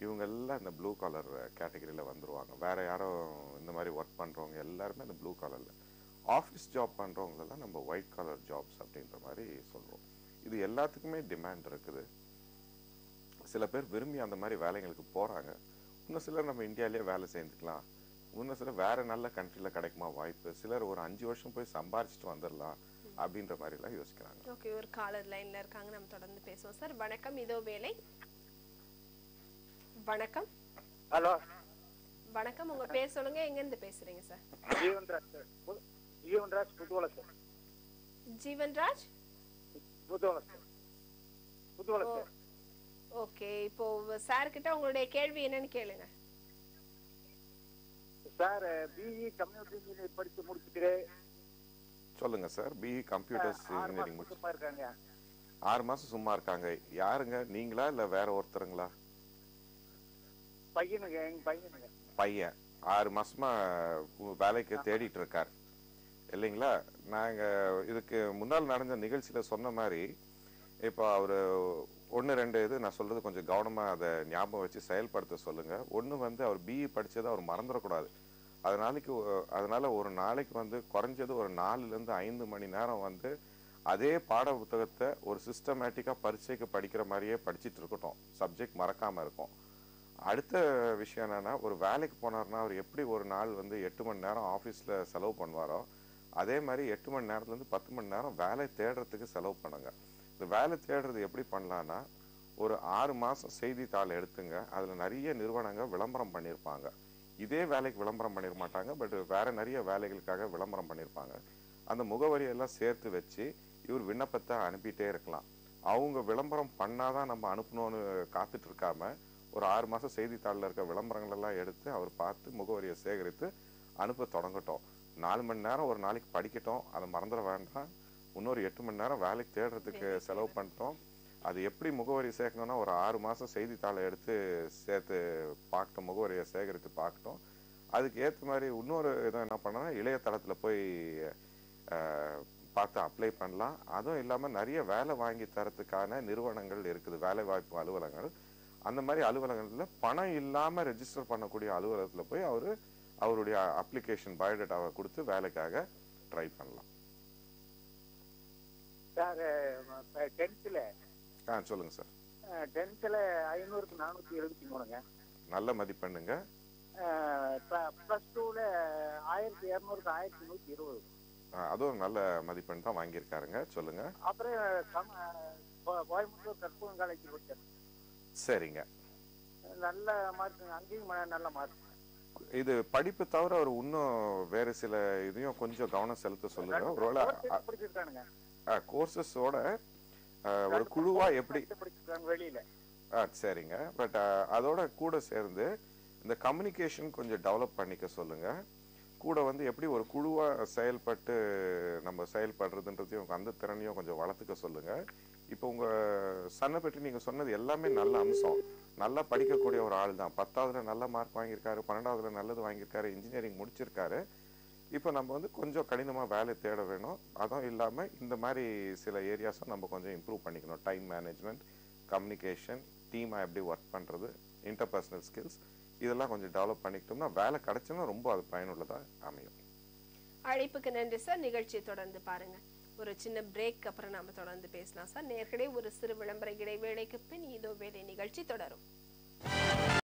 இவங்க எல்லாம் இந்த ப்ளூ காலர் கேட்டகரியில் வந்துருவாங்க. வேற யாரும் இந்த மாதிரி ஒர்க் பண்ணுறவங்க எல்லாருமே இந்த ப்ளூ காலரில். ஆஃபீஸ் ஜாப் பண்ணுறவங்களெல்லாம் நம்ம ஒயிட் காலர் ஜாப்ஸ் அப்படின்ற மாதிரி சொல்லுவோம். இது எல்லாத்துக்குமே டிமாண்ட் இருக்குது. சில பேர் விரும்பி அந்த மாதிரி வேலைங்களுக்கு போகிறாங்க. இன்னும் சிலர் நம்ம இந்தியாவிலேயே வேலை செய்துக்கலாம், இன்னும் சிலர் வேற நல்ல கண்ட்ரியில் கிடைக்குமா வாய்ப்பு, சிலர் ஒரு 5 வருஷம் போய் சம்பாரிச்சிட்டு வந்துடலாம் அப்படின்ற மாதிரிலாம் யோசிக்கிறாங்க. ஓகே, ஒரு காலர் லைன்ல இருக்காங்க, நம்ம தொடர்ந்து பேசுவோம் சார். வணக்கம், இதோ வேலை. வணக்கம். ஹலோ, வணக்கம், உங்க பேர் சொல்லுங்க, எங்க இருந்து பேசுறீங்க sir? Jeevanraj sir. Jeevanraj Puduvalai sir. Jeevanraj Puduvalai sir. Puduvalai sir. Okay, இப்போ சார் கிட்ட உங்களுடைய கேள்வி என்னன்னு கேளுங்க சார். பிஇ கம்ப்யூட்டர் இன்ஜினியரிங் படிச்சு முடிச்சுட்டு சொல்லுங்க சார். பிஇ கம்ப்யூட்டர்ஸ் இன்ஜினியரிங் முடிச்சு இருக்காங்க. 6 மாசம் சும்மா இருக்காங்க. யாருங்க, நீங்களா இல்ல வேற ஒருத்தருங்களா? பையனுங்க, எங்க பையனுங்க. பையன் 6 மாசமா வேலைக்கு தேடிட்டு இருக்கார் இல்லைங்களா? நாங்க இதுக்கு முன்னால் நடந்த நிகழ்ச்சியில சொன்ன மாதிரி இப்போ அவரு 1-2 இது நான் சொல்றது கொஞ்சம் கவனமா அதை ஞாபகம் வச்சு செயல்படுத்த சொல்லுங்க. ஒன்று வந்து அவர் பிஇ படிச்சதை அவர் மறந்துடக்கூடாது. அதனால ஒரு நாளைக்கு வந்து குறைஞ்சது ஒரு 4லேருந்து 5 மணி நேரம் வந்து அதே பாட புத்தகத்தை ஒரு சிஸ்டமேட்டிக்கா பரீட்சைக்கு படிக்கிற மாதிரியே படிச்சுட்டு இருக்கட்டும். சப்ஜெக்ட் மறக்காம இருக்கும். அடுத்த விஷயம் என்னன்னா, ஒரு வேலைக்கு போனார்னா அவர் எப்படி ஒரு நாள் வந்து 8 மணி நேரம் ஆஃபீஸில் செலவு பண்ணுவாரோ அதே மாதிரி 8 மணி நேரத்துலேருந்து 10 மணி நேரம் வேலை தேடுறதுக்கு செலவு பண்ணுங்க. இந்த வேலை தேடுறது எப்படி பண்ணலான்னா, ஒரு 6 மாதம் செய்தித்தாள் எடுத்துங்க. அதில் நிறைய நிறுவனங்கள் விளம்பரம் பண்ணியிருப்பாங்க. இதே வேலைக்கு விளம்பரம் பண்ணிட மாட்டாங்க, பட் வேற நிறைய வேலைகளுக்காக விளம்பரம் பண்ணியிருப்பாங்க. அந்த முகவரியெல்லாம் சேர்த்து வச்சு இவர் விண்ணப்பத்தை அனுப்பிட்டே இருக்கலாம். அவங்க விளம்பரம் பண்ணாதான் நம்ம அனுப்பணும்னு காத்துட்டு இருக்காம ஒரு 6 மாதம் செய்தித்தாளில் இருக்க விளம்பரங்கள் எல்லாம் எடுத்து அவர் பார்த்து முகவரியை சேகரித்து அனுப்ப தொடங்கட்டும். 4 மணி நேரம் ஒரு நாளைக்கு படிக்கட்டும், அதை மறந்துட வேண்டாம். இன்னொரு 8 மணி நேரம் வேலைக்கு தேடுறதுக்கு செலவு பண்ணிட்டோம். அது எப்படி முகவரி சேர்க்கணும்னா, ஒரு 6 மாதம் செய்தித்தாளை எடுத்து சேர்த்து பார்க்கட்டும், முகவரியை சேகரித்து பார்க்கட்டும். அதுக்கு ஏற்ற மாதிரி இன்னொரு இதை என்ன பண்ணோன்னா, இளையதளத்தில் போய் பார்த்து அப்ளை பண்ணலாம். அதுவும் இல்லாமல் நிறைய வேலை வாங்கி தரத்துக்கான நிறுவனங்கள் இருக்குது, வேலை வாய்ப்பு அலுவலகங்கள். அந்த மாதிரி அலுவலகங்களில் பணம் இல்லாமல் ரெஜிஸ்டர் பண்ணக்கூடிய அலுவலகத்தில் போய் அவருடைய அப்ளிகேஷன் பயோடேட்டாவை கொடுத்து வேலைக்காக ட்ரை பண்ணலாம். சார் 10th சொல்லுங்க சார். 10th 500க்கு 473ங்க. நல்ல மதிப்பெண்ணுங்க. +2 1200க்கு 1120. அதுவும் நல்ல மதிப்பெண் தான் வாங்கியிருக்காருங்க. சொல்லுங்க. அப்புறம் கோயம்புத்தூர் கற்பகம் காலேஜ் படிச்சார். சரிங்க, நல்ல மார்க், அங்கேயும் நல்ல மார்க். இது படிப்பு தவிர அவர் இன்னும் வேற சில இதையும் கொஞ்சம் கவனம் செலுத்த சொல்லுங்க. ஒருவேளை கோர்சஸோட ஒரு குழுவா எப்படி வெளியில. சரிங்க, பட் அதோட கூட சேர்ந்து இந்த கம்யூனிகேஷன் கொஞ்சம் டெவலப் பண்ணிக்க சொல்லுங்க. கூட வந்து எப்படி ஒரு குழுவா செயல்பட்டு நம்ம செயல்படுறதுன்றதையும் அந்த திறனையும் கொஞ்சம் வளர்த்துக்க சொல்லுங்க. இப்போ உங்க சன்னை பற்றி நீங்க சொன்னது எல்லாமே நல்ல அம்சம். நல்லா படிக்கக்கூடிய ஒரு ஆள் தான். 10ஆவதுல நல்ல மார்க் வாங்கியிருக்காரு, 12ஆவதுல நல்லது வாங்கியிருக்காரு, இன்ஜினியரிங் முடிச்சிருக்காரு. இப்போ நம்ம வந்து கொஞ்சம் கடினமா வேலை தேட வேணும். அதுவும் இல்லாம இந்த மாதிரி சில ஏரியாஸும் நம்ம கொஞ்சம் இம்ப்ரூவ் பண்ணிக்கணும். டைம் மேனேஜ்மெண்ட், கம்யூனிகேஷன், டீமா எப்படி ஒர்க் பண்றது, இன்டர்பர்சனல் ஸ்கில்ஸ், இதெல்லாம் கொஞ்சம் டெவலப் பண்ணிக்கிட்டோம்னா வேலை கிடைச்சுன்னா ரொம்ப அது பயனுள்ளதா அமையும். அழைப்புக்கு நன்றி சார். நிகழ்ச்சியை தொடர்ந்து பாருங்க. ஒரு சின்ன பிரேக் அப்புறம் நாம தொடர்ந்து பேசலாம் சார். நேர்களே, ஒரு சிறு விளம்பர இடைவேளைக்கு பின் இதோ வேலை நிகழ்ச்சி தொடரும்.